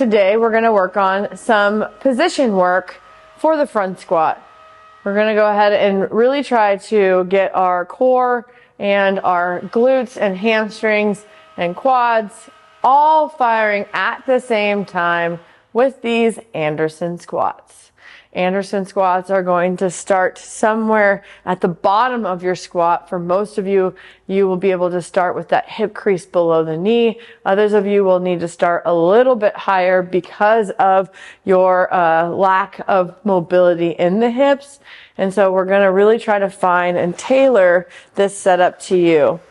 today we're going to work on some position work for the front squat. We're going to go ahead and really try to get our core and our glutes and hamstrings and quads all firing at the same time with these Anderson squats. Anderson squats are going to start somewhere at the bottom of your squat. For most of you, you will be able to start with that hip crease below the knee. Others of you will need to start a little bit higher because of your lack of mobility in the hips. And so we're going to really try to find and tailor this setup to you.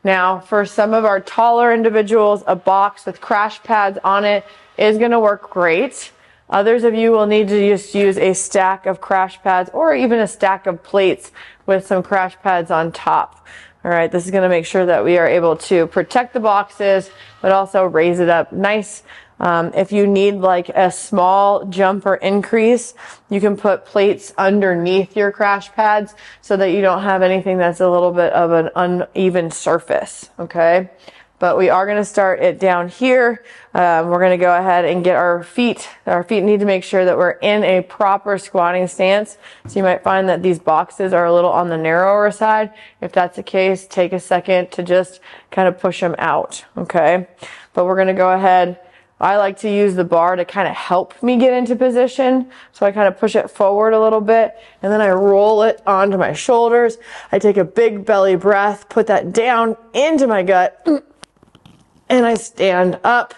Now, for some of our taller individuals, a box with crash pads on it is going to work great. Others of you will need to just use a stack of crash pads or even a stack of plates with some crash pads on top. All right, this is going to make sure that we are able to protect the boxes, but also raise it up nice. If you need like a small jump or increase, you can put plates underneath your crash pads so that you don't have anything that's a little bit of an uneven surface, okay? But we are going to start it down here. We're going to go ahead and get our feet. Our feet need to make sure that we're in a proper squatting stance. So you might find that these boxes are a little on the narrower side. If that's the case, take a second to just kind of push them out, okay? But we're going to go ahead. I like to use the bar to kind of help me get into position. So I kind of push it forward a little bit and then I roll it onto my shoulders. I take a big belly breath, put that down into my gut, and I stand up.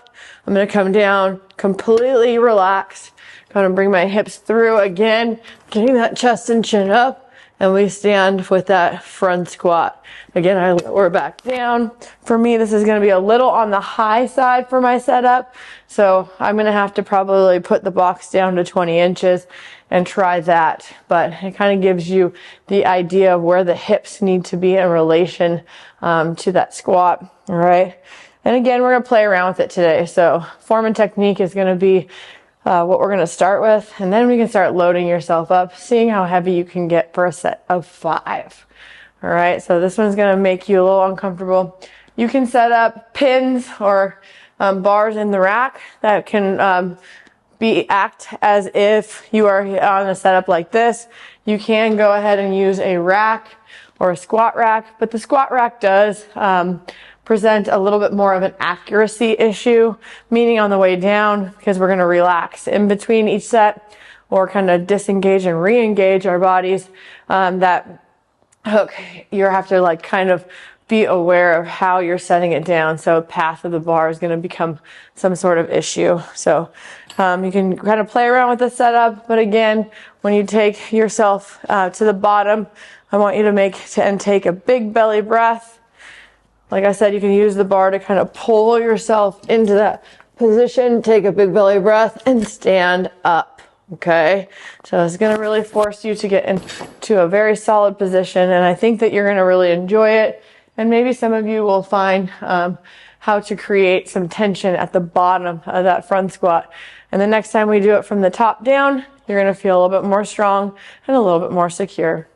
I'm going to come down completely relaxed. Going to bring my hips through again, getting that chest and chin up, and we stand with that front squat. Again, I lower back down. For me, this is going to be a little on the high side for my setup, so I'm going to have to probably put the box down to 20 inches and try that. But it kind of gives you the idea of where the hips need to be in relation to that squat. All right. And again, we're going to play around with it today. So form and technique is going to be what we're going to start with. And then we can start loading yourself up, seeing how heavy you can get for a set of 5. All right. So this one's going to make you a little uncomfortable. You can set up pins or bars in the rack that can act as if you are on a setup like this. You can go ahead and use a rack or a squat rack, but the squat rack does present a little bit more of an accuracy issue, meaning on the way down, because we're going to relax in between each set or kind of disengage and re-engage our bodies, that hook, you have to like kind of be aware of how you're setting it down. So path of the bar is going to become some sort of issue. So you can kind of play around with the setup, but again, when you take yourself to the bottom, I want you to take a big belly breath. Like I said, you can use the bar to kind of pull yourself into that position, take a big belly breath, and stand up, okay? So it's going to really force you to get into a very solid position, and I think that you're going to really enjoy it, and maybe some of you will find how to create some tension at the bottom of that front squat. And the next time we do it from the top down, you're going to feel a little bit more strong and a little bit more secure.